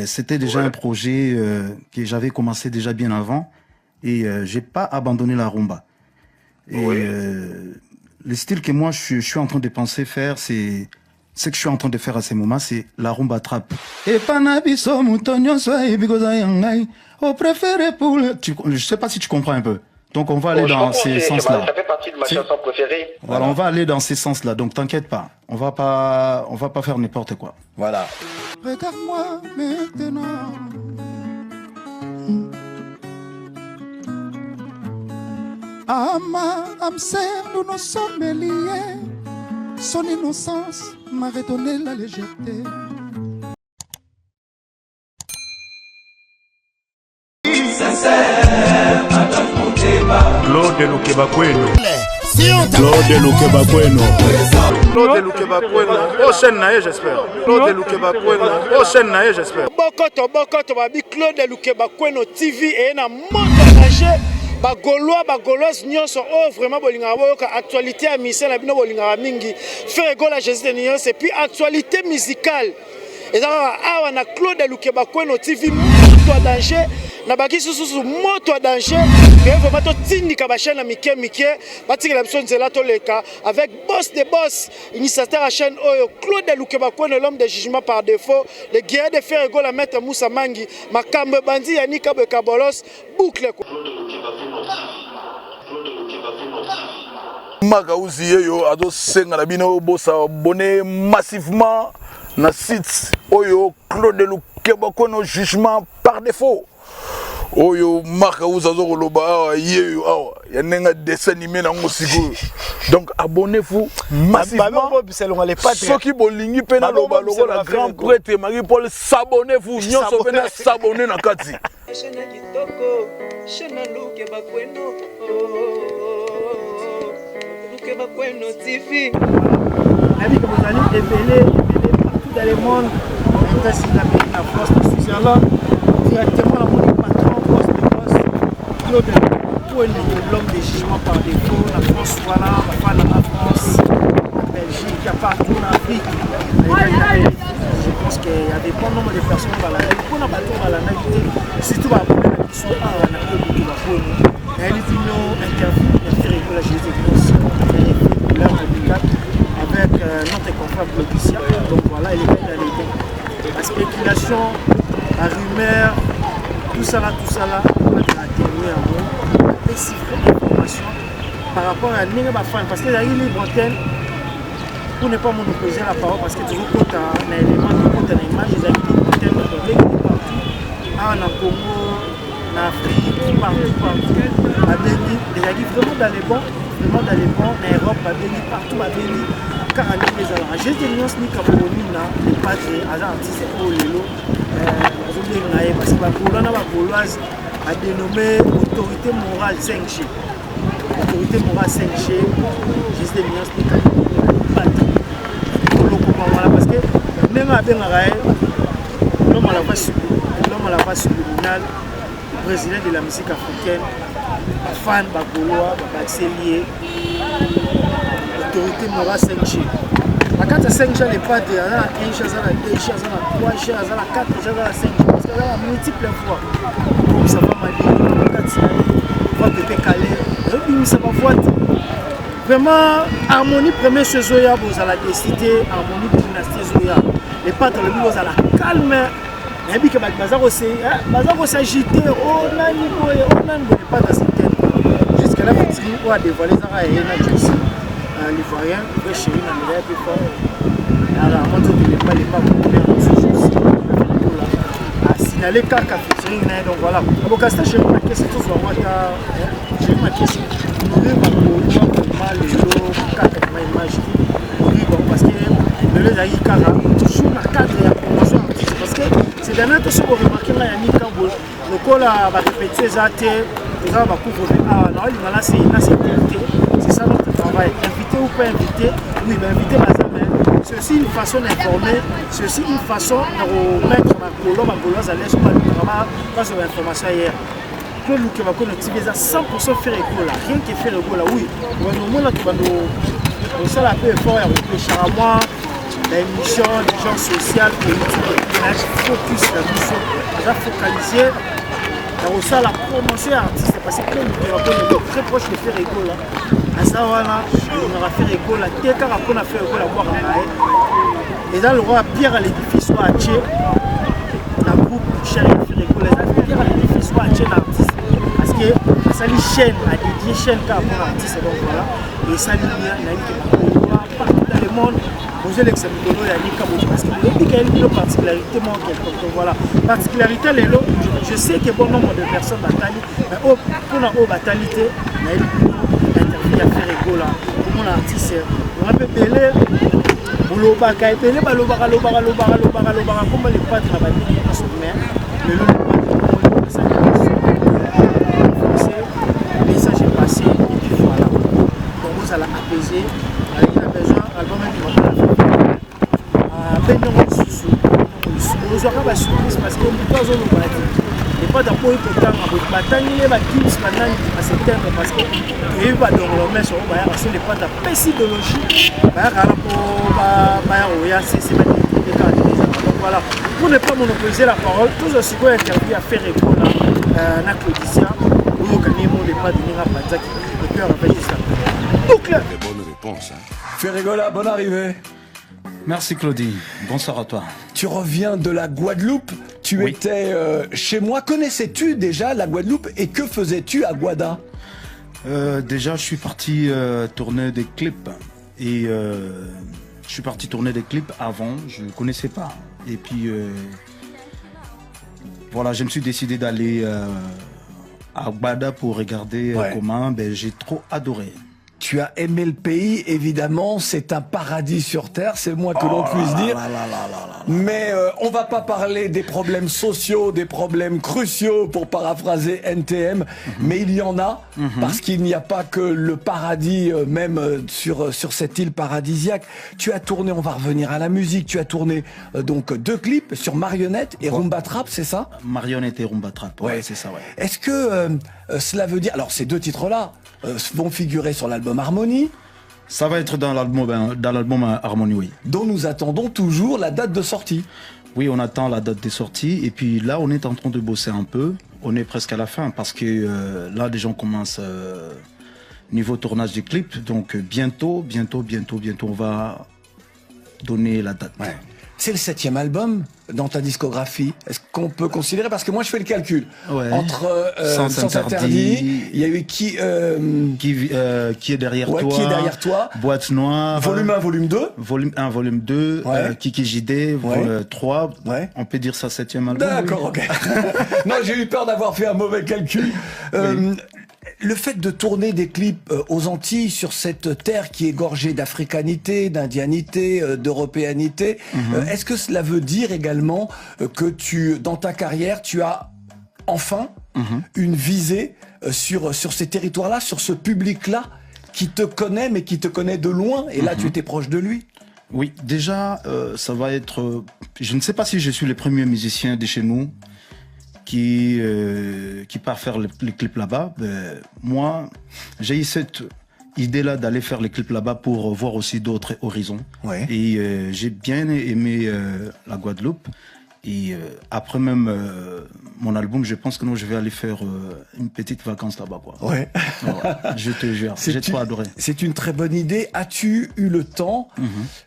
C'était déjà un projet que j'avais commencé déjà bien avant et j'ai pas abandonné la rumba. Et le style que moi je suis en train de penser faire, c'est ce que je suis en train de faire à ces moments, c'est la rumba trap. Et panabiso mutonyo swai bigoza yangai au préféré pour le... Je sais pas si tu comprends un peu. Donc on va aller dans ces sens-là. Ça fait partie de ma chanson préférée. Voilà, on va aller dans ces sens-là. Donc t'inquiète pas, on va pas faire n'importe quoi. Voilà. Regarde-moi maintenant. Ama, Amser, nous nous sommes liés. Son innocence m'a redonné la légèreté. Claude Lukebakweno. Claude Lukebakweno. Claude Lukebakweno. Prochaine naïe, j'espère. Claude Lukebakweno. Prochaine naïe, j'espère. Bokoto babi Claude Lukebakweno TV et na montage Bagoloise nyonso oh vraiment bolinga boyoka actualité à mission na bino bolinga mingi faire gola Jésus de nyonso et puis actualité musicale et ça awa na Claude Lukebakweno TV moto à danger na baki susu moto à danger et vraiment to tindika ba chaîne mike batikela biso nzela to leka avec boss de boss initiateur à chaîne oyo Claude Lukebakweno l'homme de jugement par défaut le guerrier de faire gola maître Moussa Mangi makambe bandi yanika bekabolos boucle Makauzi yeyo azo senga na bino bosa abonné massivement na site oyo Claude Lukebakweno jugement par défaut. Oyo Makauzi azo koloba yeyo awa ya nenga dessin animé na ngosiko. Donc abonnez-vous massivement. Ceux qui bolingi pena loba logo la grand prêtre Marie-Paul s'abonnez-vous nyonso pena s'abonner na kati. Lukebakweno TV. La vie que vous allez épeler partout dans le monde, en France, en Switzerland, directement la monnaie patron, poste de poste, Claude Lukebakweno, l'homme des jugements par défaut, la France, voilà, la fin de la France, la Belgique, il y a partout en Afrique. Je pense qu'il y a des bons nombres de personnes dans la vie, pour la bateau dans la navité, surtout à la qui sont à la Claude Lukebakweno. Elle est une interview, elle fait la Jésus avec notre confrère politicien. Donc voilà, elle est dans les dons. La spéculation, la rumeur, tout ça là, on va te la terminer en mot. Des chiffres d'information par rapport à Ninga Fan. Parce que la libre antenne, pour ne pas monopoliser la parole, parce que toujours quand tu as un élément, quand tu as une image, les amis libre antenne, partout. En Congo, en Afrique, partout. À Béni, les amis vraiment dans les bons. Vraiment dans les bons, en Europe, à Béni, partout à Béni, car à Béni, j'ai des nuances ni Camerounina, les padres, à l'artiste au Lélo, parce que la Gauloise a dénommé autorité morale 5G. Autorité morale 5G, j'ai des nuances ni Camerounina, parce que même à Béni, l'homme à la base subliminale, président de la musique africaine, fan Bagolois, Baxelier, autorité morale 5G. La carte 5G n'est pas de 1 G, 2 G, 3 G, 4 G, 5G, parce qu'elle a multiples fois. Comme ça va mal, la carte va péter calé, ça va voir. Vraiment, harmonie première chez Zoya, vous allez décider, harmonie dynastie Zoya. Les pattes, le vous allez calme. Mais que bazar s'agiter, on a pas d'assistance. Jusqu'à là, on a dévoilé ça et l'Ivoirien, le chéri, on a plus fort. Alors, on ne peut pas les signaler caca featuring, donc voilà. Au Castan, j'ai remarqué, c'est tout sur moi, j'ai remarqué, c'est mal, les lots, caca, ma image, parce que le lait d'ailleurs, toujours la cadre et la promotion, parce que c'est dernier que ce qu'on remarque là, il y a mis Kambo, le col va répéter ça, les gens vont couvrir. Ah non, il là c'est ça notre travail. Inviter ou pas inviter, oui, mais inviter c'est aussi une façon d'informer, c'est aussi une façon de remettre ma gauloise à l'aise sur l'information hier. Claude Lukebakweno TV, 100% faire école là, rien que faire école là, oui. Au moment là, tu vas nous ça la peu effort, il y a beaucoup de charamois. l'émission du genre social, politique, là, je focus la mission, on a focalisé dans ça la promotion artiste, parce que on est très proche de faire école là. À ça, voilà, on va faire école là, dès qu'on a fait école à boire à et dans le roi Pierre à l'édifice, soit à Tché, dans le groupe Chéri faire école, Pierre à l'édifice, soit à Tché l'artiste, parce que ça lui chaîne, à dédier chaîne car pour l'artiste, donc voilà, et ça lui vient, partout dans le monde. Vous avez l'exemple de l'eau, il y a des cas parce qu'il y a une particularité manquée. Donc voilà, particularité, je sais qu'il y a bon nombre de personnes bataillées, mais pour la bataillité, il y a une à faire égo là. Pour mon artiste, on a pu payer, pour le bac, payer, comme les pattes travaillent dans son mère, mais le ça le message est passé, et puis voilà. Donc vous allez apaiser, il a besoin, album nous aurons la surprise parce que nous avons et pas d'abord il faut batailler la kims maintenant à septembre parce que il va dans le mes sur les pas de pésidologie donc voilà pour ne pas monopoliser la parole tous aussi quoi interview à faire école na Claudicia pour gagner mon départ de Nira Panzaki et puis on va juste ça boucle des bonnes réponses Ferregola, bonne arrivée. Merci Claudie, bonsoir à toi. Tu reviens de la Guadeloupe, tu étais chez moi. Connaissais-tu déjà la Guadeloupe et que faisais-tu à Guada? Déjà, je suis parti tourner des clips et je suis parti tourner des clips avant, je ne connaissais pas. Et puis voilà, je me suis décidé d'aller à Guada pour regarder comment. J'ai trop adoré. Tu as aimé le pays, évidemment, c'est un paradis sur terre, c'est moins que l'on puisse dire. Mais on va pas parler des problèmes sociaux, des problèmes cruciaux, pour paraphraser NTM, mais il y en a, parce qu'il n'y a pas que le paradis, même sur cette île paradisiaque. Tu as tourné, on va revenir à la musique, tu as tourné donc 2 clips sur Marionnette et Rumba Trap, c'est ça? Marionnette et Rumba Trap, ouais, c'est ça, ouais. Est-ce que cela veut dire, alors ces 2 titres-là vont figurer sur l'album Harmonie? Ça va être dans l'album Harmonie, oui. Dont nous attendons toujours la date de sortie. Oui, on attend la date de sortie et puis là on est en train de bosser un peu. On est presque à la fin parce que là les gens commencent niveau tournage des clips. Donc bientôt on va donner la date. Ouais. C'est le 7e album dans ta discographie. Est-ce qu'on peut considérer, parce que moi je fais le calcul, entre Sans Interdit, il y a eu qui est derrière toi, qui est derrière toi, Boîte Noire, volume 1, volume 2, volume 1, volume 2, Kiki JD, 3, on peut dire ça 7e album. D'accord, ok. Non, j'ai eu peur d'avoir fait un mauvais calcul. Le fait de tourner des clips aux Antilles, sur cette terre qui est gorgée d'africanité, d'indianité, d'européanité, est-ce que cela veut dire également que dans ta carrière, tu as enfin une visée sur ces territoires-là, sur ce public-là, qui te connaît, mais qui te connaît de loin, et là tu étais proche de lui? Oui, déjà, ça va être... je ne sais pas si je suis le premier musicien de chez nous qui part faire les clips là-bas. Moi, j'ai eu cette idée-là d'aller faire les clips là-bas pour voir aussi d'autres horizons. Et j'ai bien aimé la Guadeloupe. Et après même mon album, je pense que je vais aller faire une petite vacance là-bas, quoi. Je te jure, j'ai trop adoré. C'est une très bonne idée. As-tu eu le temps,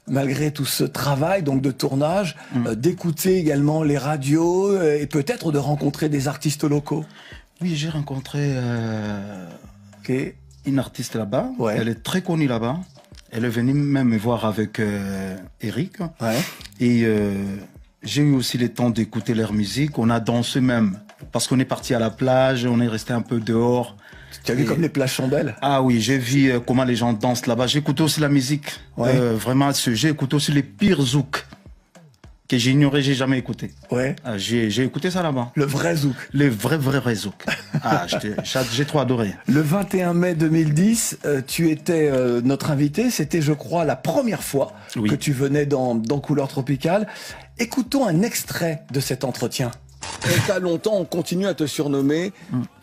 malgré tout ce travail donc de tournage, d'écouter également les radios et peut-être de rencontrer des artistes locaux? Oui, j'ai rencontré une artiste là-bas. Elle est très connue là-bas. Elle est venue même me voir avec Eric. Et j'ai eu aussi le temps d'écouter leur musique. On a dansé même, parce qu'on est parti à la plage, on est resté un peu dehors. Tu as vu comme les plages sont belles? Ah oui, j'ai vu comment les gens dansent là-bas. J'ai écouté aussi la musique. Vraiment, j'ai écouté aussi les pires zouks que j'ignorais, j'ai jamais écouté. J'ai écouté ça là-bas. Le vrai zouk. Le vrai zouk. J'ai trop adoré. Le 21 mai 2010, tu étais notre invité. C'était, je crois, la première fois que tu venais dans Couleur Tropicale. Écoutons un extrait de cet entretien. T'as longtemps, on continue à te surnommer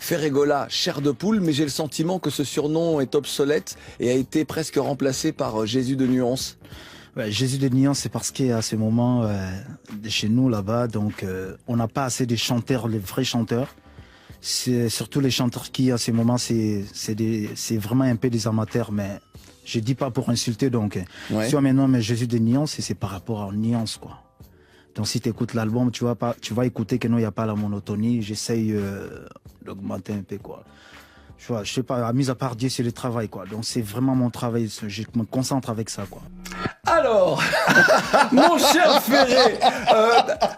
Ferregola, chair de poule, mais j'ai le sentiment que ce surnom est obsolète et a été presque remplacé par Jésus de Nuance. Ouais, Jésus de Nyon, c'est parce qu'à ce moment, chez nous là-bas, donc on n'a pas assez de chanteurs, les vrais chanteurs. C'est surtout les chanteurs qui, à ce moment, c'est vraiment un peu des amateurs, mais je dis pas pour insulter. Donc, si on me nomme Jésus de Nyon, c'est par rapport à nuance, quoi. Donc, si tu écoutes l'album, tu vas écouter que non, il n'y a pas la monotonie. J'essaye d'augmenter un peu, quoi. Tu vois, je sais pas, mis à part Dieu, c'est le travail, quoi. Donc, c'est vraiment mon travail. Je me concentre avec ça, quoi. Alors, mon cher Ferré,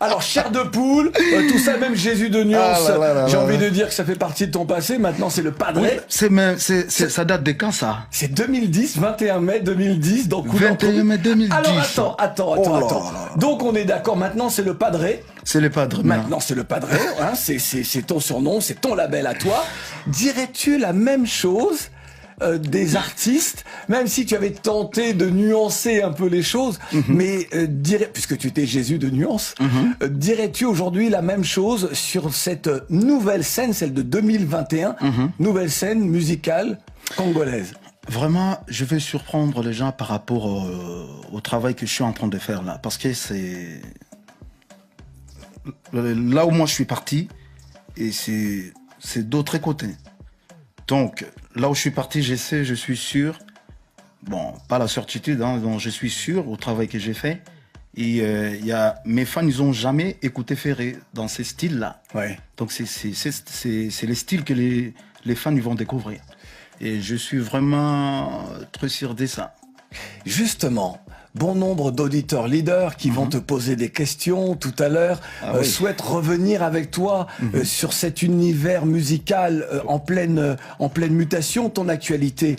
alors chair de poule, tout ça, même Jésus de Nuance, j'ai envie de dire que ça fait partie de ton passé, maintenant c'est le Padré. Oui, ça date de quand ça? C'est 2010, 21 mai 2010, donc 21 mai 2010. Alors attends. Donc on est d'accord, maintenant c'est le Padré. C'est le Padré. Maintenant c'est le Padré, hein, c'est ton surnom, c'est ton label à toi. Dirais-tu la même chose des artistes, même si tu avais tenté de nuancer un peu les choses, mais puisque tu étais Jésus de nuance, dirais-tu aujourd'hui la même chose sur cette nouvelle scène, celle de 2021, nouvelle scène musicale congolaise? Vraiment, je vais surprendre les gens par rapport au travail que je suis en train de faire là, parce que c'est là où moi je suis parti, et c'est d'autres côtés. Donc, là où je suis parti, je suis sûr, bon, pas la certitude, hein, donc je suis sûr au travail que j'ai fait. Et mes fans, ils n'ont jamais écouté Ferré dans ces styles-là. Ouais. Donc, c'est les styles que les fans ils vont découvrir. Et je suis vraiment très sûr de ça. Justement, bon nombre d'auditeurs leaders qui vont te poser des questions tout à l'heure, souhaitent revenir avec toi sur cet univers musical en pleine mutation. Ton actualité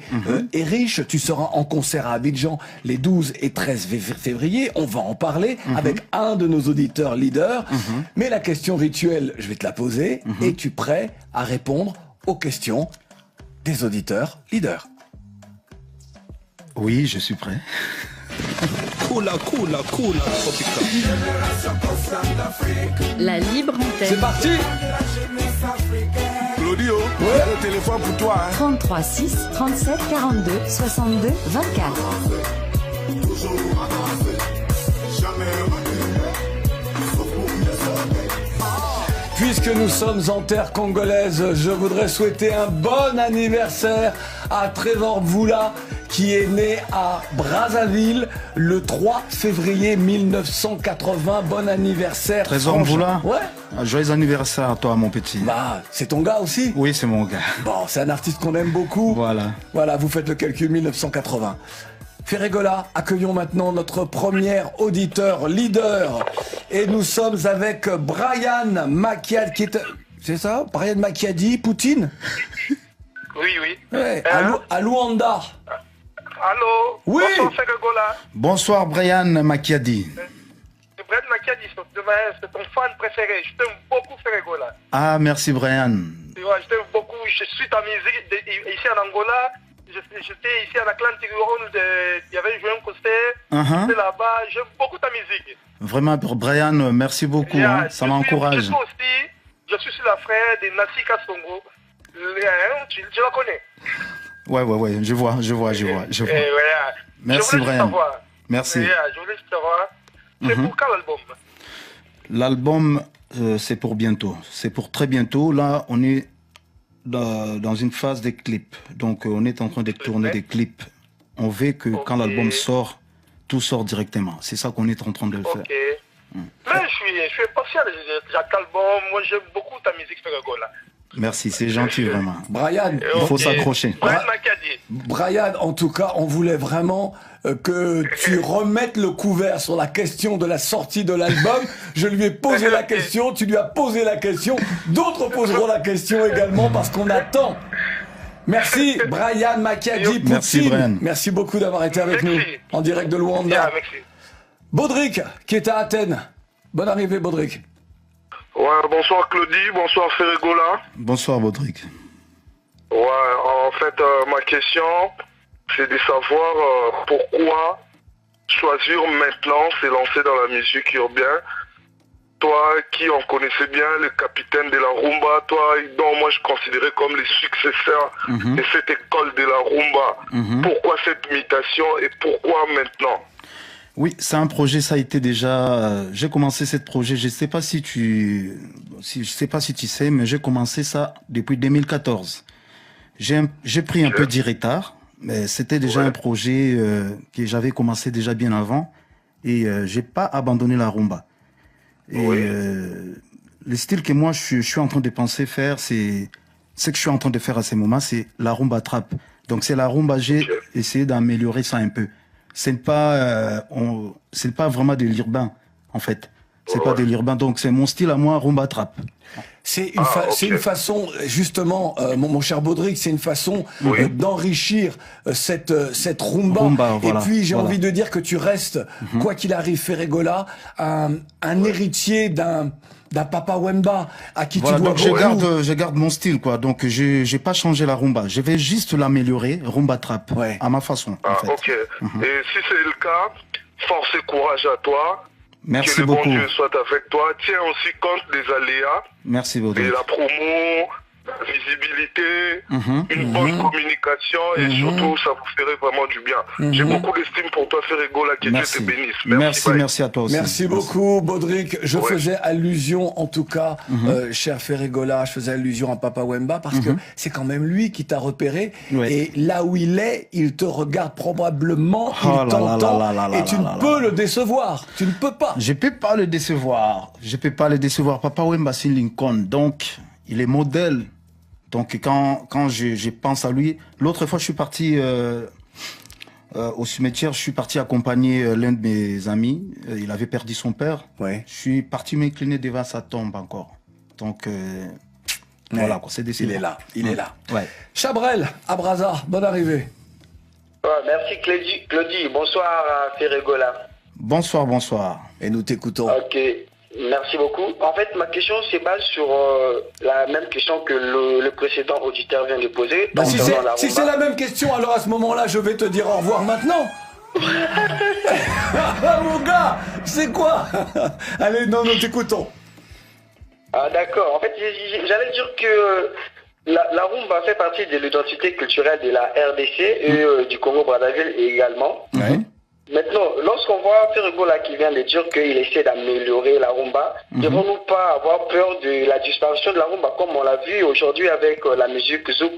est riche. Tu seras en concert à Abidjan les 12 et 13 février. On va en parler avec un de nos auditeurs leaders. Mais la question rituelle, je vais te la poser. Es-tu prêt à répondre aux questions des auditeurs leaders? Oui, je suis prêt. Cool, tropical. La libre antenne. C'est parti. Claudio, le téléphone pour toi. 33 6 37 42 62 24. Puisque nous sommes en terre congolaise, je voudrais souhaiter un bon anniversaire à Trevor Mvula, qui est né à Brazzaville le 3 février 1980. Bon anniversaire. Trésor Mvula. Ouais. Joyeux anniversaire à toi, mon petit. Bah, c'est ton gars aussi? Oui, c'est mon gars. Bon, c'est un artiste qu'on aime beaucoup. Voilà, vous faites le calcul, 1980. Ferregola, accueillons maintenant notre premier auditeur leader. Et nous sommes avec Brian Macchiadi, qui est... C'est ça? Brian Macchiadi, Poutine? Oui. Ouais, à Luanda. Allô? Oui. Bonsoir Ferregola. Bonsoir Brian Macchiadi. Brian Macchiadi, c'est ton fan préféré. Je t'aime beaucoup Ferregola. Ah, merci Brian. Tu vois, je t'aime beaucoup. Je suis ta musique ici en Angola. J'étais ici à Atlantic Road, il y avait joué un concert, j'étais là-bas, j'aime beaucoup ta musique. Vraiment, Brian, merci beaucoup, ça m'encourage. Je suis la frère de Nassika Songo, tu la connais? Ouais, je vois. Voilà. Merci Brian. Merci. Je voulais savoir, c'est pour quel album? L'album, c'est pour bientôt, c'est pour très bientôt. Là, on est dans une phase des clips. Donc, on est en train de tourner des clips. On veut que quand l'album sort, tout sort directement. C'est ça qu'on est en train de faire. Là, je suis impatient de cet album. Moi, j'aime beaucoup ta musique, Ferregola. Merci, c'est gentil, vraiment. Brian, il faut s'accrocher. Brian, en tout cas, on voulait vraiment que tu remettes le couvert sur la question de la sortie de l'album. Je lui ai posé la question, tu lui as posé la question, d'autres poseront la question également parce qu'on attend. Merci Brian Macchiadi. Merci Brian. Merci beaucoup d'avoir été avec nous en direct de Luanda. Baudric, qui est à Athènes. Bonne arrivée Baudric. Ouais, bonsoir Claudie, bonsoir Ferregola. Bonsoir Baudric. Ouais, en fait, ma question, c'est de savoir pourquoi choisir maintenant se lancer dans la musique urbaine. Toi qui en connaissais bien le capitaine de la rumba, toi dont moi je considérais comme le successeur de cette école de la rumba. Pourquoi cette mutation et pourquoi maintenant? Oui, c'est un projet, ça a été déjà... j'ai commencé ce projet, je sais pas si tu sais, mais j'ai commencé ça depuis 2014. J'ai pris un peu du retard, mais c'était déjà un projet que j'avais commencé déjà bien avant, et j'ai pas abandonné la rumba. Et le style que moi je suis en train de penser faire, c'est ce que je suis en train de faire à ces moments, c'est la rumba trap. Donc c'est la rumba, j'ai essayé d'améliorer ça un peu. C'est pas vraiment de l'urbain en fait. C'est pas de l'urbain, donc c'est mon style à moi, rumba trap. C'est une façon, justement, mon cher Baudric, c'est une façon d'enrichir cette rumba. Et puis j'ai envie de dire que tu restes, quoi qu'il arrive, Ferregola, un héritier d'un Papa Wemba à qui tu dois donc je garde mon style, quoi. Donc j'ai pas changé la rumba. Je vais juste l'améliorer, rumba trap, à ma façon. En fait. Ok. Et si c'est le cas, force et courage à toi. Merci que le beaucoup. bon Dieu soit avec toi. Tiens aussi compte des aléas. Merci beaucoup. Et la promo, la visibilité, une bonne communication et surtout ça vous ferait vraiment du bien. J'ai beaucoup d'estime pour toi, Ferregola, que Dieu te bénisse. Merci à toi aussi. Merci beaucoup, Baudric. Je faisais allusion, en tout cas, cher Ferregola, je faisais allusion à Papa Wemba parce que c'est quand même lui qui t'a repéré. Et là où il est, il te regarde probablement, il t'entend et tu ne peux le décevoir. Tu ne peux pas. Je peux pas le décevoir. Je peux pas le décevoir. Papa Wemba, c'est Lincoln. Donc, il est modèle. Donc, quand je pense à lui, l'autre fois, je suis parti au cimetière, je suis parti accompagner l'un de mes amis. Il avait perdu son père. Je suis parti m'incliner devant sa tombe encore. Donc, voilà, c'est décidé. Il est là. Chabrel, à Brazza, bonne arrivée. Merci Claudie. Bonsoir Ferregola. Bonsoir. Et nous t'écoutons. Ok. Merci beaucoup. En fait, ma question se base sur la même question que le précédent auditeur vient de poser. Si c'est la même question, alors à ce moment-là, je vais te dire au revoir maintenant. Mon gars, c'est quoi? Allez, nous t'écoutons. Ah d'accord. En fait, j'allais dire que la rumba fait partie de l'identité culturelle de la RDC et du Congo-Brazzaville également. Maintenant, lorsqu'on voit Ferregola qui vient de dire qu'il essaie d'améliorer la rumba, ne devons-nous pas avoir peur de la disparition de la rumba comme on l'a vu aujourd'hui avec la musique zouk?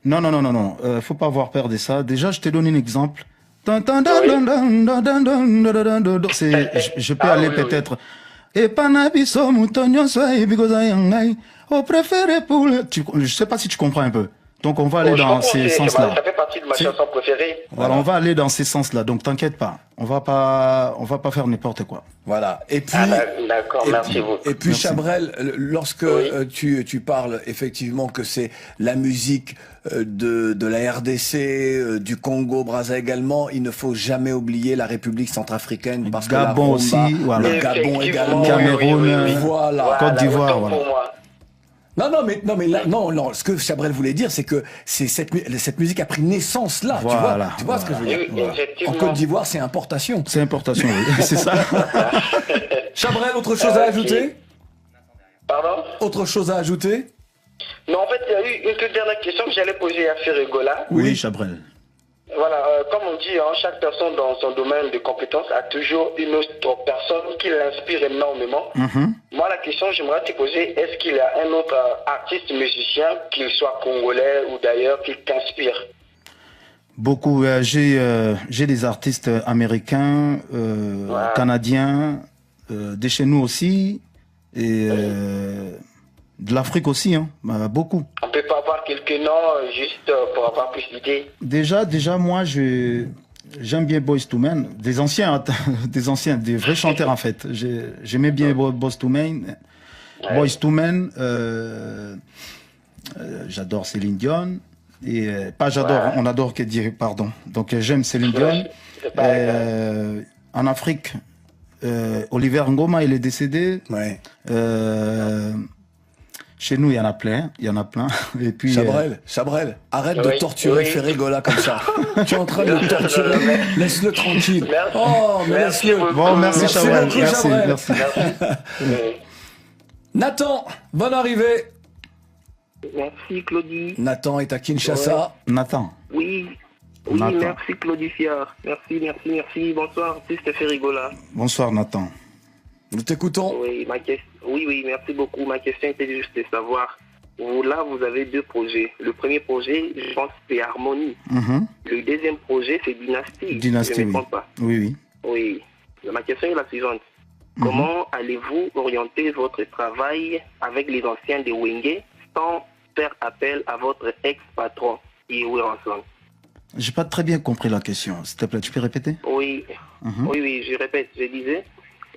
Non. Faut pas avoir peur de ça. Déjà, je te donne un exemple. Je peux aller peut-être. Et panabiso moutonyo soy because I am au préféré pour le... Je sais pas si tu comprends un peu. Donc on va aller dans ces sens-là. Ça fait partie de ma chanson préférée. Voilà, on va aller dans ces sens-là. Donc t'inquiète pas, on va pas faire n'importe quoi. Voilà. Et puis d'accord, merci beaucoup. Et puis Chabrel, lorsque tu parles effectivement que c'est la musique de la RDC, du Congo, Brazza également, il ne faut jamais oublier la République centrafricaine parce Gabon que la rumba, aussi, voilà. le Gabon également, Cameroun, voilà. Côte d'Ivoire, voilà. Non, ce que Chabrel voulait dire, c'est que cette musique a pris naissance là, tu vois ce que je veux dire. En Côte d'Ivoire, c'est importation. C'est importation, oui, c'est ça. Chabrel, autre chose à ajouter? Pardon? Autre chose à ajouter? Non, en fait, il y a eu une toute dernière question que j'allais poser à Ferregola. Oui, Chabrel. Voilà, comme on dit, chaque personne dans son domaine de compétence a toujours une autre personne qui l'inspire énormément. Moi, la question que j'aimerais te poser, est-ce qu'il y a un autre artiste musicien, qu'il soit congolais ou d'ailleurs, qui t'inspire? Beaucoup. J'ai des artistes américains, canadiens, de chez nous aussi, et de l'Afrique aussi, beaucoup. On peut pas avoir quelques noms juste pour avoir plus d'idées. Déjà, moi, j'aime bien Boyz II Men, des anciens, des vrais chanteurs en fait. J'aimais bien Boyz II Men. Boyz II Men, j'adore Céline Dion. Et pas j'adore, on adore que dire, pardon. Donc j'aime Céline Dion. En Afrique, Oliver Ngoma, il est décédé. Chez nous, il y en a plein. Et puis, Chabrel, arrête de torturer Ferregola comme ça. Tu es en train de le torturer. Laisse-le tranquille. Merci. Oh, mais laisse-le. Bon, merci Chabrel. Merci. Nathan, bonne arrivée. Merci Claudie. Nathan est à Kinshasa. Nathan. Oui. Oui, Nathan. merci Claudicia. Merci. Bonsoir, artiste Ferrigola. Bonsoir Nathan. Nous t'écoutons. Oui, merci beaucoup. Ma question était juste de savoir, vous avez 2 projets. Le premier projet, je pense, c'est Harmonie. Le deuxième projet, c'est Dynastie. Dynastie, je ne me oui. trompe pas. Oui. Oui. Ma question est la suivante. Comment allez-vous orienter votre travail avec les anciens de Wenge sans faire appel à votre ex-patron, Yewé Ranson? J'ai pas très bien compris la question. S'il te plaît, tu peux répéter? Oui, je répète, je disais,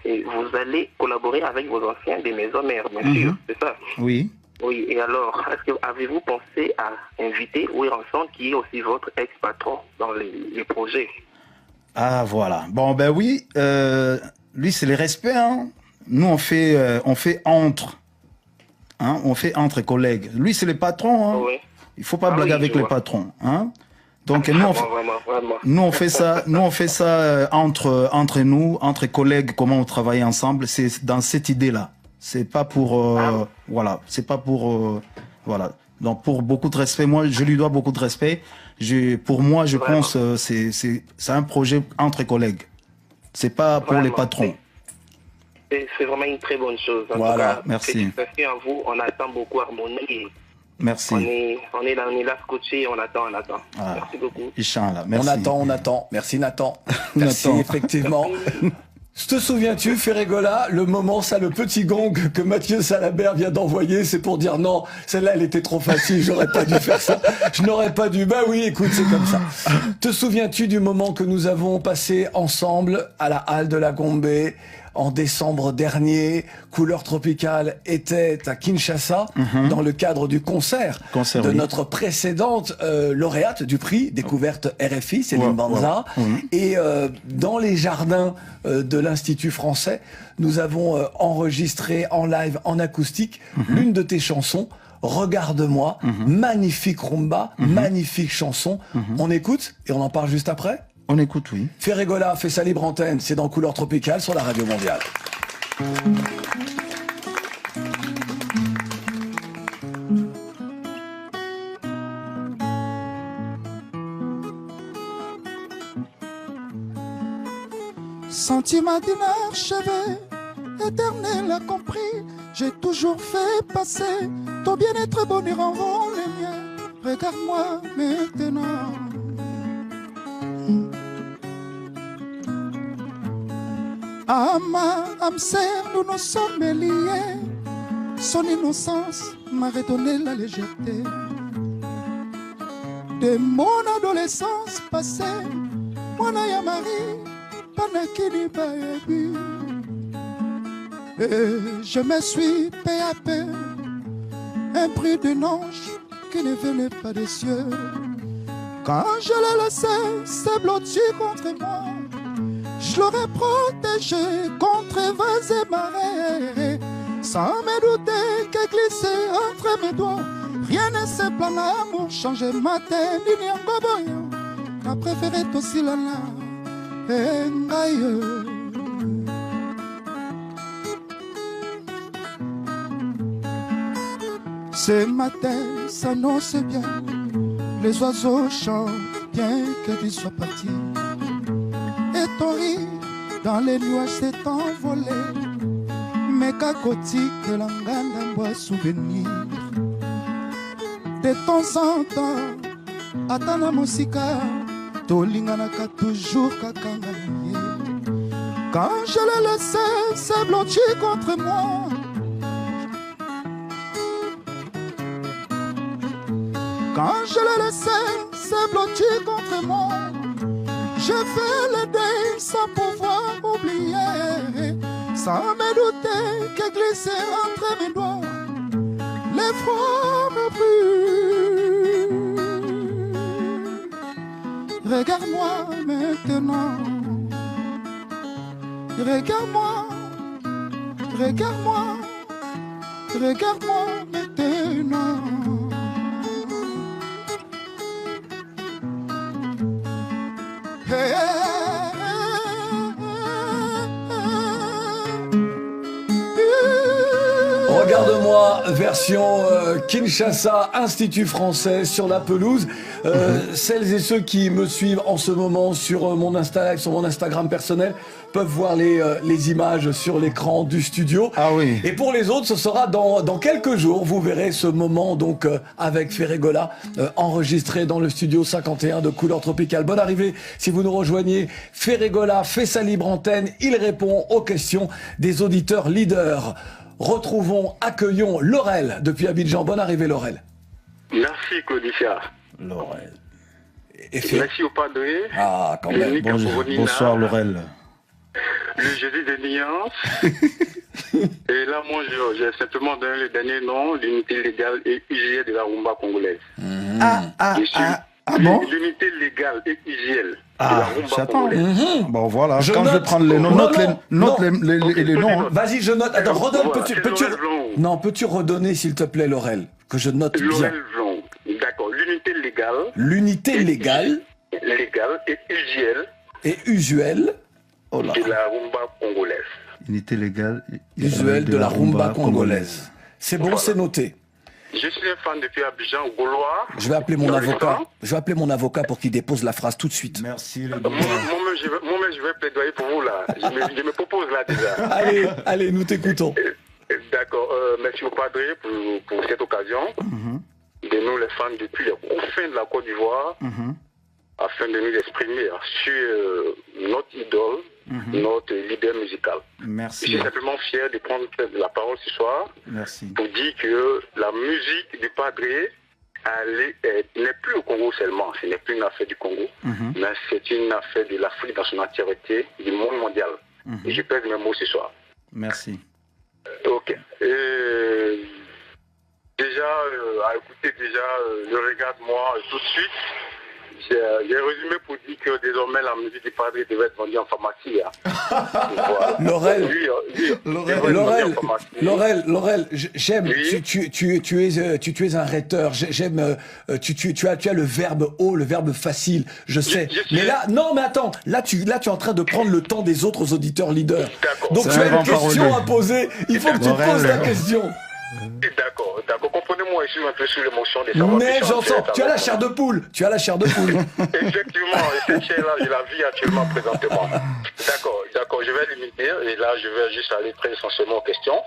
et vous allez collaborer avec vos anciens des maisons mères, bien sûr, c'est ça? Oui. Oui, et alors, avez-vous pensé à inviter Yewé Ranson, qui est aussi votre ex-patron dans les projets? Ah, voilà. Bon, ben oui, lui, c'est le respect, hein. Nous, on fait entre. Hein, on fait entre collègues. Lui, c'est le patron, hein. Oui. Il faut pas blaguer avec les patrons, hein. Donc nous on fait ça entre nous, entre collègues, comment on travaille ensemble. C'est dans cette idée-là. C'est pas pour voilà, c'est pas pour voilà. Donc pour beaucoup de respect, moi je lui dois beaucoup de respect. Pour moi, je pense c'est un projet entre collègues. C'est pas pour les patrons. C'est vraiment une très bonne chose. En Voilà, tout cas, merci. Félicitations à vous. On attend beaucoup Harmonie. Merci. On est là scotché, on attend. Ah, merci beaucoup. Inch'Allah, merci. On attend. Merci Nathan. Merci, Nathan. effectivement. Te souviens-tu, Ferrigola, le moment, ça, le petit gong que Mathieu Salabert vient d'envoyer, c'est pour dire non, celle-là, elle était trop facile, j'aurais pas dû faire ça, je n'aurais pas dû. Bah oui, écoute, c'est comme ça. Te souviens-tu du moment que nous avons passé ensemble à la halle de la Gombe en décembre dernier? Couleur Tropicale était à Kinshasa dans le cadre du concert de notre précédente lauréate du prix Découverte RFI, Céline Banza. Et dans les jardins de l'Institut français, nous avons enregistré en live, en acoustique, l'une de tes chansons, Regarde-moi, magnifique rumba, magnifique chanson. On écoute et on en parle juste après? On écoute, oui. Ferrigola fait sa libre antenne, c'est dans Couleur Tropicale sur la Radio Mondiale. Sentiment d'une archevêque, éternel a compris. J'ai toujours fait passer ton bien-être bonheur avant les miens. Regarde-moi maintenant. Ama, âme sœur, nous nous sommes liés. Son innocence m'a redonné la légèreté. De mon adolescence passée, moi n'a Marie, panakini baebi. Et je me suis peu à peu un bruit d'un ange qui ne venait pas des cieux. Quand je l'ai laissé se blottir contre moi, je l'aurais protégé contre vents et marées, sans me douter que glisser entre mes doigts. Rien ne se plan l'amour, changer ma tête, ni en goboyo. Ma préférée aussi la et ngaïe. Ce matin s'annonce bien, les oiseaux chantent bien que tu sois parti. Et ton rire dans les nuages s'est envolé, mais qu'à côté de l'anganda boit souvenir. De temps en temps, attends la musique, tolinganaka toujours kakangalié. Quand je l'ai laissé se blottir contre moi, quand je l'ai laissé se blottir contre moi, je fais le deuil sans pouvoir oublier, sans me douter que glisser entre mes doigts, l'effroi me brûle. Regarde-moi maintenant, regarde-moi, regarde-moi, regarde-moi maintenant. Regarde-moi, version Kinshasa, Institut français, sur la pelouse. Celles et ceux qui me suivent en ce moment sur mon Instagram personnel peuvent voir les images sur l'écran du studio. Ah oui. Et pour les autres, ce sera dans quelques jours. Vous verrez ce moment donc avec Ferregola, enregistré dans le studio 51 de Couleur Tropicale. Bonne arrivée si vous nous rejoignez. Ferregola fait sa libre antenne. Il répond aux questions des auditeurs leaders. Accueillons Laurel depuis Abidjan. Bonne arrivée Laurel. Merci Claudicia. Laurel. Merci au padré. Ah, quand même. Bonsoir Laurel. Le jeudi des nuances. Et là, moi, j'ai simplement donné le dernier nom, l'unité légale et usuelle de la rumba congolaise. Bon. L'unité légale et usuelle de la rumba j'attends. congolaise. Bon, voilà. Je vais prendre les noms. Note les noms. Hein. Vas-y, je note. Attends, redonne. Peux-tu redonner, s'il te plaît, Laurel, que je note bien. Laurel Blanc. D'accord. L'unité légale. L'unité légale. Légale et usuelle. Et usuelle. De la rumba congolaise. Unité légale usuelle de la rumba congolaise. C'est bon, c'est noté. Je suis un fan depuis Abidjan, Gaulois. Je vais appeler mon avocat. Je vais appeler mon avocat pour qu'il dépose la phrase tout de suite. Merci. Les moi-même, je vais plaidoyer pour vous là. Je me propose là déjà. Allez, nous t'écoutons. D'accord. Merci au padré pour cette occasion. De nous les fans depuis les confins de la Côte d'Ivoire. Afin de nous exprimer sur notre idole, notre leader musical. Merci. Je suis simplement fier de prendre la parole ce soir. Merci. Pour dire que la musique du padré n'est plus au Congo seulement. Ce n'est plus une affaire du Congo, mais c'est une affaire de l'Afrique dans son entièreté, du monde mondial. Et je pèse mes mots ce soir. Merci. Ok. Déjà, à écouter le Regarde-moi tout de suite. J'ai résumé pour dire que désormais la musique du padré devait être vendue en pharmacie. Voilà. Laurel, j'aime. Oui. Tu es un rhéteur. J'aime. Tu as le verbe haut, le verbe facile. Je sais. Mais là, non, mais attends. Là, tu es en train de prendre le temps des autres auditeurs leaders. Donc tu as une question à poser. Il faut que tu poses ta question. D'accord. Comprenez-moi, je suis un peu sous l'émotion des savoir. Mais j'entends, tu as la chair de poule. Effectivement, et cette chair-là, je la vis actuellement, présentement. D'accord, je vais limiter, et là, je vais juste aller très essentiellement aux questions.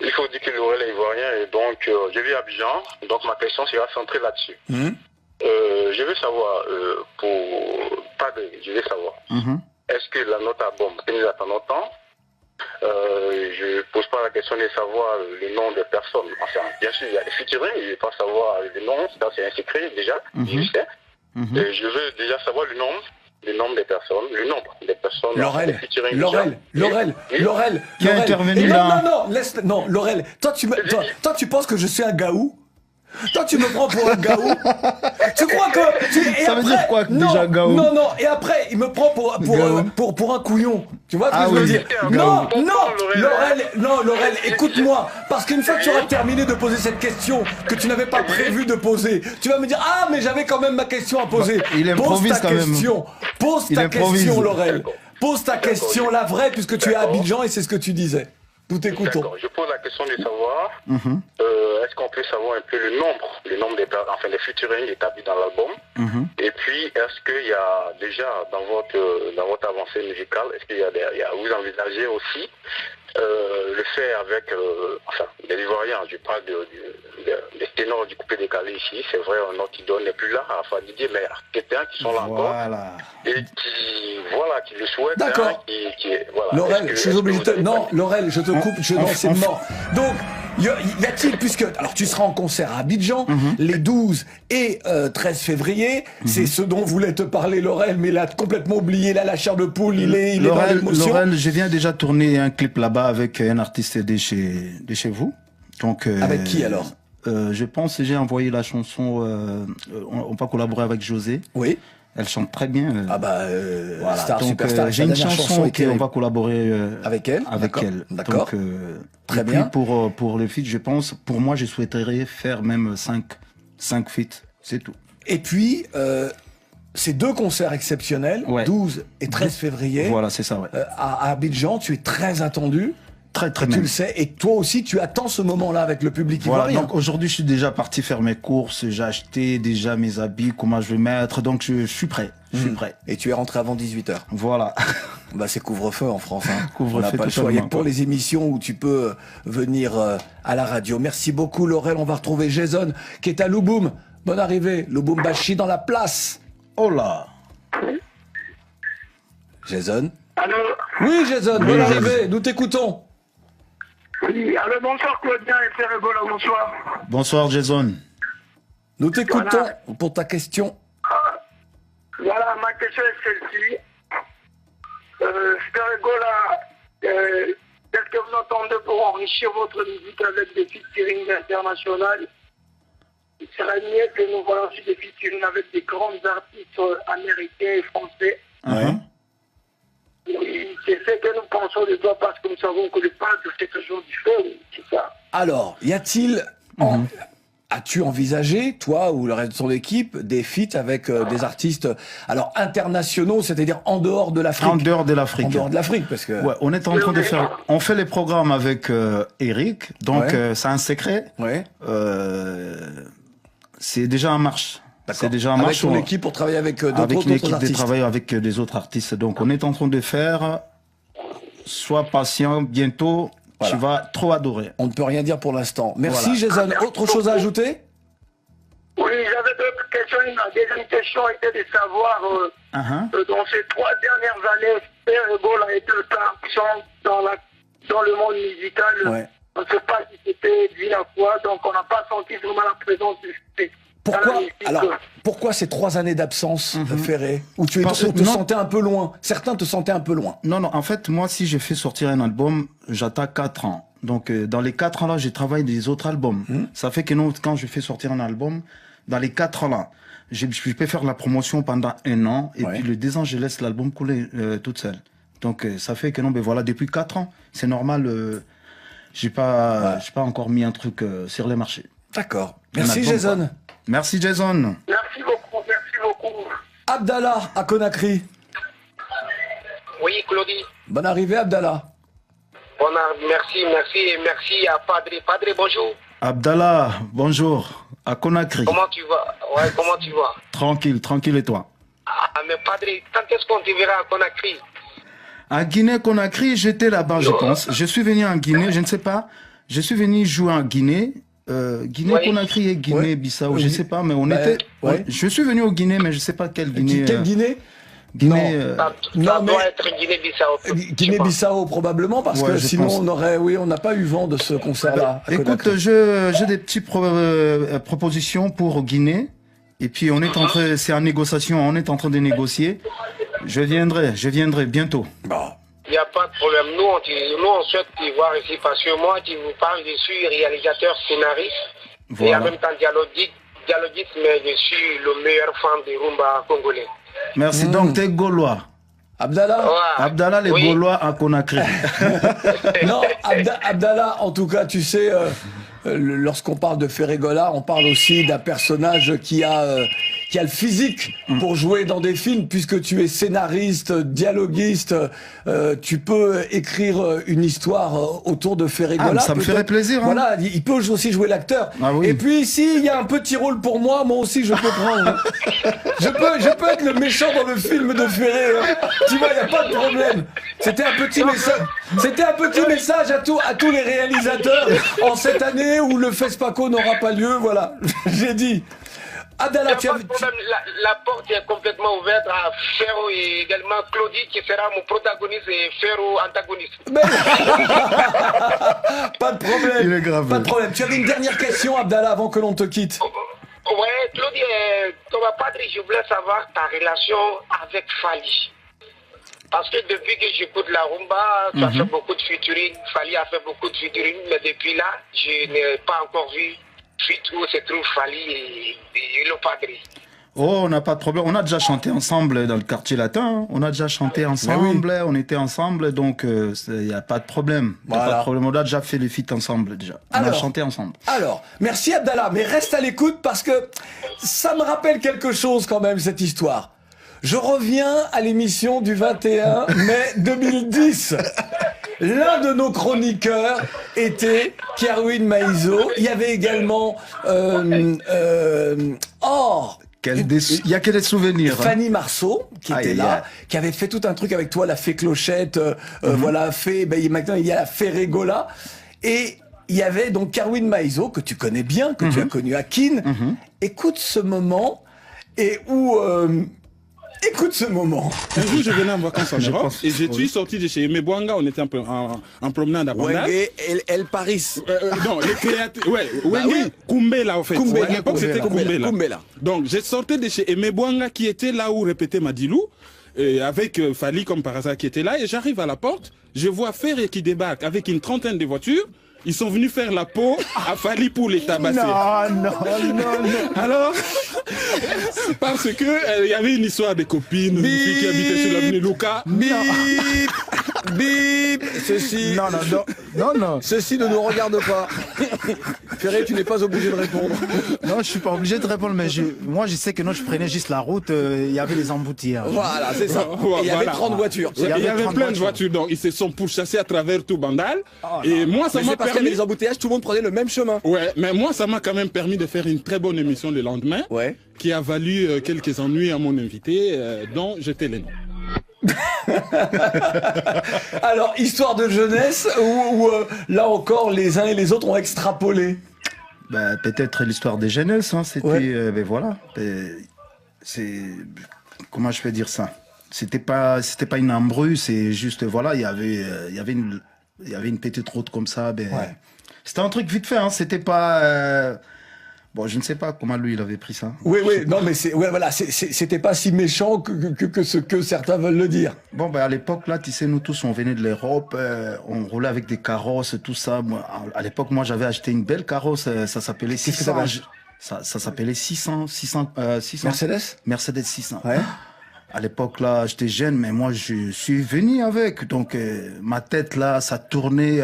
Il faut dire que Laurel est ivoirien, et donc, je vis à Abidjan, donc ma question sera centrée là-dessus. Je veux savoir, est-ce que la note album que nous attendons tant, je ne pose pas la question de savoir les noms des personnes. Enfin, bien sûr, il y a des featuring, je ne vais pas savoir les noms, ça c'est un secret déjà, je sais. Je veux déjà savoir le nombre des personnes, le nombre des personnes. Laurel. Qui a intervenu là? Non, Laurel, toi tu penses que je suis un gaou? Toi, tu me prends pour un gaou. Tu crois que... Ça veut dire quoi déjà, gaou? Non, et après, il me prend pour un couillon. Tu vois ce que je veux dire? Non, Laurel, écoute-moi. Parce qu'une fois que tu auras terminé de poser cette question que tu n'avais pas prévu de poser, tu vas me dire, ah, mais j'avais quand même ma question à poser. Il improvise quand même. Pose ta question, Laurel. Pose ta question, la vraie, puisque tu es à Abidjan et c'est ce que tu disais. Nous t'écoutons. D'accord, je pose la question de savoir, est-ce qu'on peut savoir un peu le nombre des featuring établis dans l'album, et puis est-ce qu'il y a déjà dans votre avancée musicale, est-ce qu'il y a vous envisagez aussi le faire avec des Ivoiriens, je parle des ténors du coupé décalé ici, c'est vrai, notre idole n'est plus là, enfin Didier, mais quelqu'un qui sont là encore, et qui le souhaitent. D'accord. Laurel, je suis obligé de... Non, Laurel, je te coupe, non, c'est mort. Donc, y a-t-il, puisque... Alors, tu seras en concert à Abidjan, les 12 et 13 février, c'est ce dont voulait te parler Laurel, mais il a complètement oublié, là, la chair de poule, il est dans l'émotion. Laurel, je viens déjà tourner un clip là-bas avec un artiste de chez vous. Donc, avec qui alors? Je pense que j'ai envoyé la chanson, on va collaborer avec José. Oui. Elle chante très bien. Voilà. Star, donc, superstar. J'ai une chanson on va collaborer avec elle. D'accord. Donc, très bien. Pour le feat, je pense, pour moi, je souhaiterais faire même 5 feats. C'est tout. Et puis, ces 2 concerts exceptionnels, 12 et 13 février. Voilà, c'est ça, ouais. À Abidjan, tu es très attendu. Très, très et même. tu le sais. Et toi aussi, tu attends ce moment-là avec le public Voilà, ivoirien. donc aujourd'hui, je suis déjà parti faire mes courses, j'ai acheté déjà mes habits, comment je vais mettre, donc je suis prêt. Je suis prêt. Et tu es rentré avant 18h. Voilà. Bah, c'est couvre-feu en France. Hein. Couvre-feu, on n'a pas le choix. Il y a totalement, pour quoi. les émissions où tu peux venir à la radio. Merci beaucoup, Laurel. On va retrouver Jason qui est à Louboum. Bonne arrivée. Lubumbashi dans la place. Oh là. Jason. Allô. Oui, Jason. Bonne arrivée. Nous t'écoutons. Oui, allô, bonsoir Claudien et Ferregola, bonsoir. Bonsoir, Jason. Nous t'écoutons Voilà. pour ta question. Voilà, ma question est celle-ci. Ferregola, qu'est-ce que vous entendez pour enrichir votre musique avec des featuring internationales? Il serait mieux que nous voyons aussi des featuring avec des grands artistes américains et français. Oui, c'est ce que nous pensons de toi parce que nous savons que le peintre fait toujours du feu, c'est ça. Alors, y a-t-il... As-tu envisagé, toi ou le reste de ton équipe, des feats avec des artistes alors internationaux, c'est-à-dire en dehors de l'Afrique? En dehors de l'Afrique. En dehors de l'Afrique, parce que... Ouais, on est en train de faire... On fait les programmes avec Eric, donc c'est un secret. Ouais. C'est déjà en marche. C'est déjà en Avec marche. ton équipe pour travailler avec Avec d'autres une équipe de artistes. travail avec des autres artistes. Donc on est en train de faire... Sois patient, bientôt, Voilà. tu vas trop adorer. On ne peut rien dire pour l'instant. Merci Voilà. Jason. Autre chose à ajouter? Oui, j'avais d'autres questions. La deuxième question était de savoir, dans ces 3 dernières années, Ferregola a été le champ dans le monde musical. Ouais. On ne sait pas si c'était dû à quoi, donc on n'a pas senti vraiment la présence du fait. Pourquoi ces 3 années d'absence, Ferré? Où tu Parce que- te non. sentais un peu loin. Certains te sentaient un peu loin. Non, en fait, moi, si j'ai fait sortir un album, j'attends 4 ans. Donc, dans les 4 ans-là, j'ai travaillé des autres albums. Ça fait que non, quand je fais sortir un album, dans les 4 ans-là, je peux faire la promotion pendant 1 an, et puis le 2 ans, je laisse l'album couler toute seule. Donc, ça fait que non, ben voilà, depuis 4 ans, c'est normal, j'ai pas encore mis un truc sur les marchés. D'accord. Un Merci album, Jason. quoi. Merci Jason. Merci beaucoup, merci beaucoup. Abdallah à Conakry. Oui, Claudie. Bonne arrivée Abdallah. Merci, et merci à Padre. Padre, bonjour. Abdallah, bonjour, à Conakry. Comment tu vas? Ouais, comment tu vas? Tranquille et toi? Ah, mais Padre, quand est-ce qu'on te verra à Conakry? À Guinée-Conakry, j'étais là-bas, je pense. Je suis venu en Guinée, je ne sais pas. Je suis venu jouer en Guinée. Guinée-Conakry et Guinée-Bissau, je ne sais pas, mais on était... Je suis venu au Guinée, mais je ne sais pas quelle Guinée... Quelle Guinée? Guinée... Ça doit être Guinée-Bissau. Guinée-Bissau probablement, parce que je sinon pense. on n'a pas eu vent de ce concert-là. à Écoute, Conakry. j'ai des petites propositions pour Guinée. Et puis c'est en négociation, on est en train de négocier. Je viendrai bientôt. Il n'y a pas de problème. Nous, on souhaite te voir ici parce que moi, tu vous parles, je suis réalisateur, scénariste et en même temps dialoguiste, mais je suis le meilleur fan des rumba congolais. Merci. Donc, t'es Gaulois. Abdallah Abdallah, les Gaulois à Conakry. Non, Abdallah, en tout cas, tu sais, lorsqu'on parle de Ferregola, on parle aussi d'un personnage qui a le physique pour jouer dans des films, puisque tu es scénariste, dialoguiste, tu peux écrire une histoire autour de Ferregola. Ça me ferait plaisir. Hein. Voilà, il peut aussi jouer l'acteur. Et puis, s'il y a un petit rôle pour moi aussi, je peux prendre. je peux être le méchant dans le film de Ferré. Hein. Tu vois, il n'y a pas de problème. C'était un petit message à tous les réalisateurs en cette année où le FESPACO n'aura pas lieu. Voilà, j'ai dit. Abdallah, pas de problème, la porte est complètement ouverte à Ferro et également Claudie qui sera mon protagoniste et Ferro antagoniste. Pas de problème. Il est grave. Pas de problème. Tu avais une dernière question, Abdallah, avant que l'on te quitte. Ouais, Claudie, ton padre, je voulais savoir ta relation avec Fali. Parce que depuis que j'écoute la rumba, tu as fait beaucoup de featuring. Fali a fait beaucoup de featuring, mais depuis là, je n'ai pas encore vu où se trouve Fali et le padre. Oh, on n'a pas de problème. On a déjà chanté ensemble dans le quartier latin. Hein. On a déjà chanté ensemble. On était ensemble, donc il n'y a pas de problème. Il n'y a pas de problème. On a déjà fait les feats ensemble déjà. On a chanté ensemble. Alors, merci Abdallah, mais reste à l'écoute parce que ça me rappelle quelque chose quand même, cette histoire. Je reviens à l'émission du 21 mai 2010. L'un de nos chroniqueurs était Kerwin Maïso. Il y avait également... il y a que des souvenirs. Fanny Marceau, qui était là, qui avait fait tout un truc avec toi, la fée Clochette, voilà, fée, maintenant il y a la fée Régola. Et il y avait donc Kerwin Maïso, que tu connais bien, que tu as connu à Keene. Écoute ce moment, et où... Écoute ce moment. Un jour, je venais en vacances en Europe et je suis sorti de chez Aimé Bouanga. On était en promenade à Bandal. Et El Paris. Non, les créateurs. Ouais, Wenge, Kumbela en fait. À l'époque, c'était Kumbela. Donc, j'ai sorti de chez Aimé Bouanga qui était là où répétait Madilou, avec Fali comme par hasard qui était là. Et j'arrive à la porte, je vois Ferré qui débarque avec une trentaine de voitures. Ils sont venus faire la peau à Fali pour les tabasser. Non. Alors, parce que il y avait une histoire de copines, une fille qui habitait sur l'avenue Luca. Bip. Ceci. Non. Ceci ne nous regarde pas. Ferré, tu n'es pas obligé de répondre. Non, je suis pas obligé de répondre, mais moi je sais que je prenais juste la route, il y avait les embouteillages. Voilà, c'est ça. Il y avait 30 voitures. Il y avait plein de voitures, donc ils se sont pourchassés à travers tout Bandal. Et moi, ça m'a permis... Parce qu'il y avait les embouteillages, tout le monde prenait le même chemin. Ouais, mais moi, ça m'a quand même permis de faire une très bonne émission le lendemain, qui a valu quelques ennuis à mon invité, dont j'étais le nom. Alors, histoire de jeunesse, où là encore, les uns et les autres ont extrapolé. Peut-être l'histoire des jeunesses, c'était... voilà. C'est... Comment je peux dire ça? C'était pas une embrouille, c'est juste, voilà, il y avait une petite route comme ça. C'était un truc vite fait, c'était pas... Bon, je ne sais pas comment lui il avait pris ça. Oui, non, mais c'était pas si méchant que ce que certains veulent le dire. Bon, à l'époque, là, tu sais, nous tous, on venait de l'Europe, on roulait avec des carrosses, tout ça. Moi, à l'époque, moi, j'avais acheté une belle carrosse, ça s'appelait 600. Ça s'appelait 600. Mercedes 600. Ouais. À l'époque, là, j'étais jeune, mais moi, je suis venu avec. Donc, ma tête, là, ça tournait...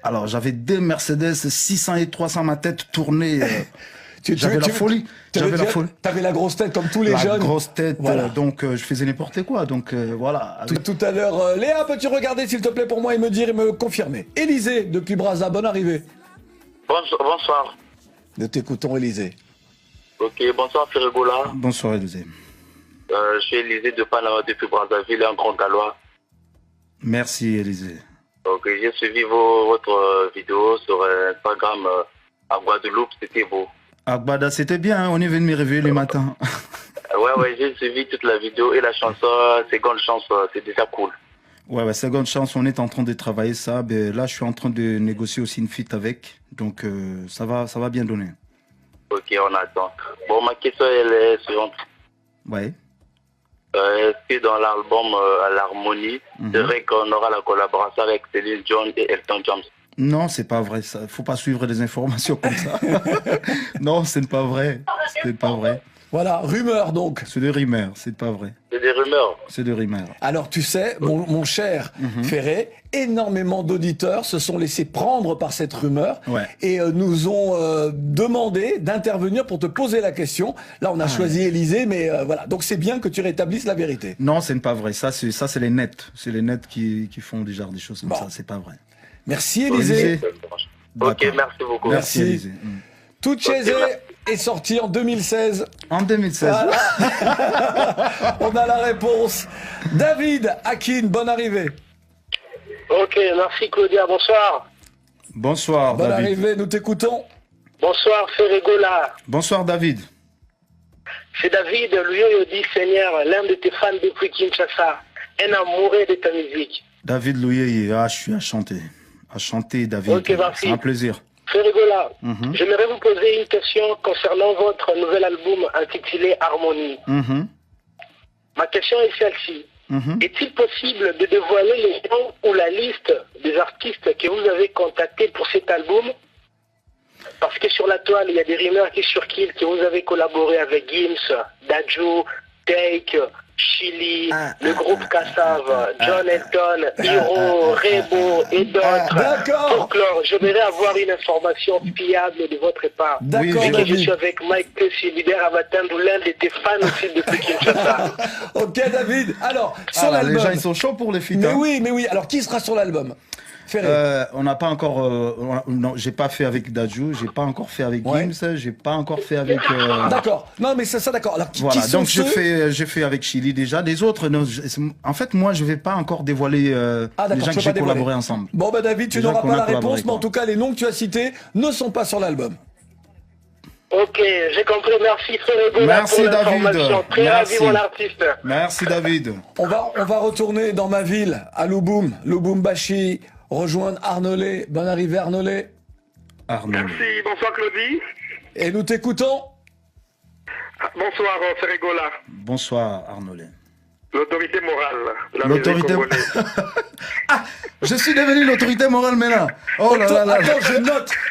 Alors, j'avais deux Mercedes 600 et 300, ma tête tournée. J'avais la folie. T'avais la grosse tête comme tous les jeunes. La grosse tête, voilà. Donc je faisais n'importe quoi. Donc voilà. Tout à l'heure, Léa, peux-tu regarder s'il te plaît pour moi et me dire et me confirmer? Élisée, depuis Brazza, bonne arrivée. Bonsoir. Nous t'écoutons, Élisée. Ok, bonsoir Ferregola. Bonsoir, Élisée. Je suis Élisée de Panama depuis Brazzaville, un grand gallois. Merci, Élisée. Ok, j'ai suivi votre vidéo sur Instagram à Guadeloupe, c'était beau. À Guada, c'était bien, on est venu me réveiller le matin. Ouais, j'ai suivi toute la vidéo et la chanson, Seconde Chance, c'est déjà cool. Ouais, Seconde Chance, on est en train de travailler ça. Là, je suis en train de négocier aussi une feat avec, donc ça va bien donner. Ok, on attend. Bon, ma question, elle est suivante. Ouais. Est-ce que dans l'album à l'harmonie, c'est vrai qu'on aura la collaboration avec Céline Dion et Elton John? Non, c'est pas vrai. Ça, faut pas suivre des informations comme ça. Non, c'est pas vrai. C'est pas vrai. Voilà, rumeur donc. C'est des rumeurs, c'est pas vrai. C'est des rumeurs. C'est des rumeurs. Alors tu sais, mon cher Ferré, énormément d'auditeurs se sont laissés prendre par cette rumeur et nous ont demandé d'intervenir pour te poser la question. Là, on a choisi Élisée, mais voilà. Donc c'est bien que tu rétablisses la vérité. Non, c'est pas vrai. Ça, c'est les nets. C'est les nets qui font déjà des choses comme ça. C'est pas vrai. Merci Élisée. Ok, merci beaucoup. Merci Élisée. Tout chez est sorti en 2016. En 2016. Voilà. On a la réponse. David Akin, bonne arrivée. Ok, merci Claudia, bonsoir. Bonsoir bonne David. Bonne arrivée, nous t'écoutons. Bonsoir Ferregola. Bonsoir David. C'est David, lui dit Seigneur, l'un de tes fans depuis Kinshasa, un amoureux de ta musique. David Louye, je suis à chanter David. Ok, c'est un plaisir. Ferregola, j'aimerais vous poser une question concernant votre nouvel album intitulé Harmonie. Ma question est celle-ci. Est-il possible de dévoiler les noms ou la liste des artistes que vous avez contactés pour cet album? Parce que sur la toile, il y a des rumeurs qui circulent que vous avez collaboré avec Gims, Dadju, Take, Chili, le groupe Kassav, John Elton, Hiro, Rebo et d'autres. D'accord. Folklore, j'aimerais avoir une information fiable de votre part. D'accord, Et que je David. suis avec Mike Tessi, leader à Matane, l'un de tes fans aussi depuis Kinshasa. Ok, David. Alors, sur Les l'album. gens, ils sont chauds pour les feats. Mais hein. oui, mais oui. Alors, qui sera sur l'album? Ferré. On n'a pas encore. Non, j'ai pas fait avec Dadju, j'ai pas encore fait avec Gims, j'ai pas encore fait avec. D'accord. Non, mais ça d'accord. Alors, Voilà, qui sont donc ceux... j'ai fait avec Chili déjà. Les autres, non, en fait, moi, je vais pas encore dévoiler les gens que j'ai collaboré ensemble. Bon, bah, David, tu Les gens n'auras qu'on pas a la collaboré, réponse, mais en tout cas, les noms que tu as cités ne sont pas sur l'album. Ok, j'ai compris. Merci Ferrego Merci, pour David. l'information. Très Merci. ravi, mon artiste. Merci David. On va retourner dans ma ville, à Lubumbashi, rejoindre Arnolé. Bonne arrivée, Arnolé. Arnolé. Merci, bonsoir Claudie. Et nous t'écoutons. Bonsoir Ferregola. Bonsoir Arnolé. L'autorité morale de la L'autorité. musique congolaise. Je suis devenu l'autorité morale maintenant. Oh là là là. Attends,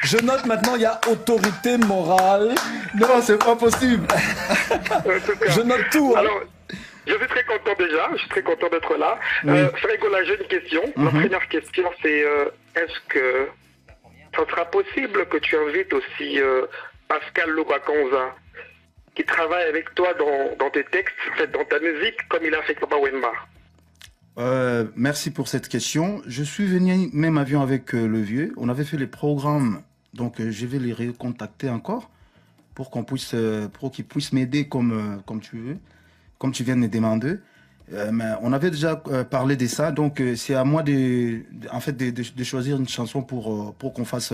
je note maintenant, il y a autorité morale. Non, c'est pas possible. Je note tout. Hein. Alors, je suis très content déjà, je suis très content d'être là. Oui. Ferregola, j'ai une question. Ma première question, c'est est-ce que ça sera possible que tu invites aussi Pascal Lobakonza, qui travaille avec toi dans tes textes, en fait, dans ta musique, comme il a fait avec Papa Wemba? Merci pour cette question. Je suis venu même avion avec le vieux. On avait fait les programmes, donc je vais les recontacter encore pour qu'ils puissent m'aider comme tu veux, comme tu viens de me demander. Mais on avait déjà parlé de ça, donc c'est à moi de choisir une chanson pour qu'on fasse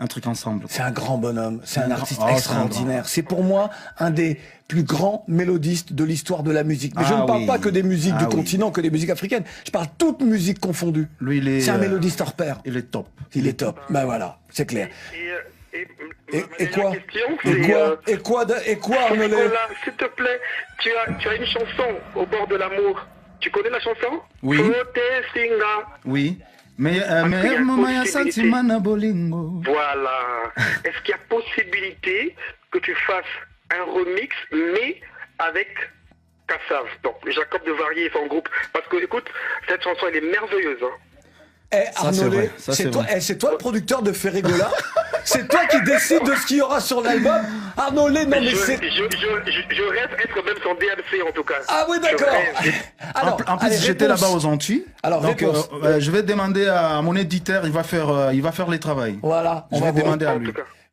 un truc ensemble. C'est un grand bonhomme, c'est un artiste extraordinaire. C'est pour moi un des plus grands mélodistes de l'histoire de la musique. Mais je ne parle pas que des musiques du continent, que des musiques africaines. Je parle toute musique confondue. Lui, c'est un mélodiste hors pair. Il est top. Il est top. Ben voilà, c'est clair. Et quoi Arnolé? S'il te plaît, tu as une chanson au bord de l'amour. Tu connais la chanson? Oui. Oui. Mais Maya Santimana Bolingo. Voilà. Est-ce qu'il y a possibilité que tu fasses un remix, mais avec Kassav, donc Jacob de Varier et son groupe? Parce que, écoute, cette chanson, elle est merveilleuse. Hein. Arnolé, c'est toi le producteur de Ferregola? C'est toi qui décides de ce qu'il y aura sur l'album? Arnolé, non mais c'est... Je rêve être même son DMC en tout cas. Ah oui, d'accord. Alors, en plus, j'étais là-bas aux Antilles. Alors, donc, je vais demander à mon éditeur, il va faire les travaux. Voilà, Je vais demander à lui.